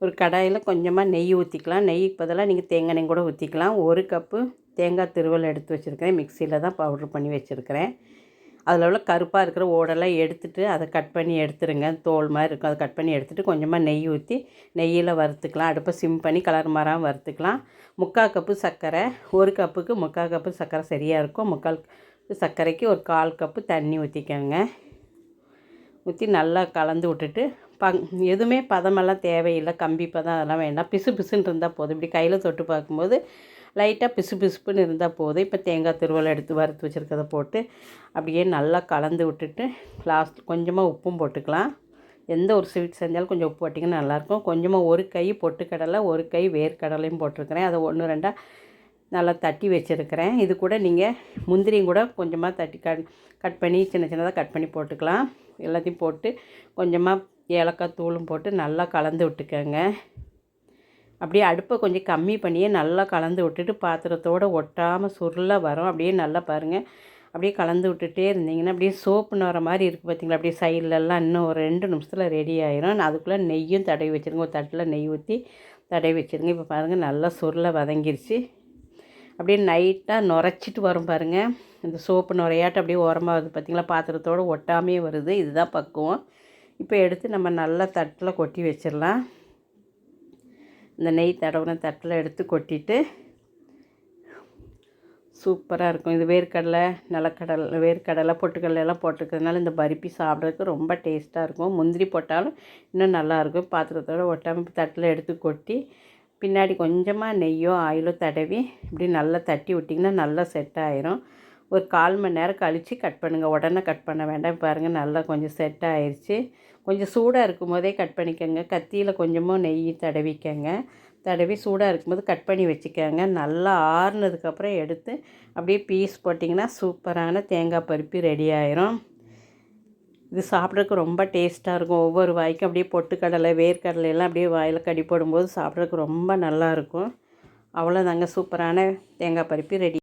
ஒரு கடாயில் கொஞ்சமாக நெய் ஊற்றிக்கலாம். நெய்க்கு பதிலாக நீங்கள் தேங்காய் எண்ணெய் கூட ஊற்றிக்கலாம். 1 கப்பு தேங்காய் துருவல் எடுத்து வச்சுருக்கிறேன். மிக்சியில் தான் பவுட்ரு பண்ணி வச்சுருக்கிறேன். அதில் உள்ள கருப்பாக இருக்கிற ஓடெல்லாம் எடுத்துகிட்டு அதை கட் பண்ணி எடுத்துருங்க. தோல் மாதிரி இருக்கும், அதை கட் பண்ணி எடுத்துகிட்டு கொஞ்சமாக நெய் ஊற்றி நெய்யில் வறுத்துக்கலாம். அடுப்பை சிம் பண்ணி கலர் மாறாமல் வறுத்துக்கலாம். 3/4 கப்பு சர்க்கரை, 1 கப்புக்கு 3/4 கப்பு சர்க்கரை சரியாக இருக்கும். 3/4 சர்க்கரைக்கு ஒரு 1/4 கப்பு தண்ணி ஊற்றிக்கோங்க. ஊற்றி நல்லா கலந்து விட்டுட்டு எதுவுமே பதமெல்லாம் தேவையில்லை. கம்பி பதம் அதெல்லாம் வேண்டாம். பிசு பிசுன்னு இருந்தால் போதும். இப்படி கையில் தொட்டு பார்க்கும்போது லைட்டாக பிசு பிசுப்புன்னு இருந்தால் போதும். இப்போ தேங்காய் துருவல் எடுத்து வறுத்து வச்சுருக்கதை போட்டு அப்படியே நல்லா கலந்து விட்டுட்டு லாஸ்ட் கொஞ்சமாக உப்பும் போட்டுக்கலாம். எந்த ஒரு ஸ்வீட் செஞ்சாலும் கொஞ்சம் உப்பு போட்டிங்கன்னா நல்லாயிருக்கும். கொஞ்சமாக 1 கை பொட்டுக்கடலை, 1 கை வேர்க்கடலையும் போட்டிருக்கிறேன். அதை 1 2 நல்லா தட்டி வச்சுருக்கிறேன். இது கூட நீங்கள் முந்திரியும் கூட கொஞ்சமாக தட்டி கட் பண்ணி சின்ன சின்னதாக கட் பண்ணி போட்டுக்கலாம். எல்லாத்தையும் போட்டு கொஞ்சமாக ஏலக்காய் தூளும் போட்டு நல்லா கலந்து விட்டுக்கோங்க. அப்படியே அடுப்பை கொஞ்சம் கம்மி பண்ணியே நல்லா கலந்து விட்டுட்டு பாத்திரத்தோடு ஒட்டாமல் சுருள வரும். அப்படியே நல்லா பாருங்கள். அப்படியே கலந்து விட்டுட்டே இருந்தீங்கன்னா அப்படியே சோப்புன்னு வர மாதிரி இருக்குது பார்த்திங்களா. அப்படியே சைட்லலாம் இன்னும் ஒரு 2 நிமிஷத்தில் ரெடி ஆயிரும். அதுக்குள்ளே நெய்யும் தடவி வச்சுருங்க. ஒரு தட்டில் நெய் ஊற்றி தடவி வச்சுருங்க. இப்போ பாருங்கள் நல்லா சுருள வதங்கிருச்சு. அப்படியே நைட்டாக நுரைச்சிட்டு வரும் பாருங்கள். இந்த சோப்பு நுரையாட்டு அப்படியே ஓரமாக வருது பார்த்திங்களா. பாத்திரத்தோடு ஒட்டாமே வருது. இதுதான் பக்குவம். இப்போ எடுத்து நம்ம நல்லா தட்டில் கொட்டி வச்சிடலாம். இந்த நெய் தடவின தட்டில் எடுத்து கொட்டிட்டு சூப்பராக இருக்கும். இது வேர்க்கடலை, நிலக்கடலை, வேர்க்கடலை, பொட்டுக்கடலை எல்லாம் போட்டிருக்கிறதுனால இந்த பருப்பி சாப்பிட்றதுக்கு ரொம்ப டேஸ்ட்டாக இருக்கும். முந்திரி போட்டாலும் இன்னும் நல்லாயிருக்கும். பாத்திரத்தோடு ஒட்டாமல் தட்டில் எடுத்து கொட்டி பின்னாடி கொஞ்சமாக நெய்யோ ஆயிலோ தடவி இப்படி நல்லா தட்டி விட்டிங்கன்னா நல்லா செட் ஆயிரும். ஒரு 1/4 மணி நேரம் கழித்து கட் பண்ணுங்கள். உடனே கட் பண்ண வேண்டாம். பாருங்கள் நல்லா கொஞ்சம் செட் ஆயிடுச்சு. கொஞ்சம் சூடாக இருக்கும் போதே கட் பண்ணிக்கோங்க. கத்தியில் கொஞ்சமாக நெய் தடவிக்கங்க. தடவி சூடாக இருக்கும்போது கட் பண்ணி வச்சுக்கோங்க. நல்லா ஆறுனதுக்கப்புறம் எடுத்து அப்படியே பீஸ் போட்டிங்கன்னா சூப்பரான தேங்காய் பருப்பி ரெடி ஆயிரும். இது சாப்பிட்றதுக்கு ரொம்ப டேஸ்ட்டாக இருக்கும். ஒவ்வொரு வாய்க்கும் அப்படியே பொட்டுக்கடலை, வேர்க்கடலை எல்லாம் அப்படியே வாயில் கடி போடும்போது சாப்பிட்றதுக்கு ரொம்ப நல்லாயிருக்கும். அவ்வளோதாங்க, சூப்பரான தேங்காய் பருப்பி ரெடி.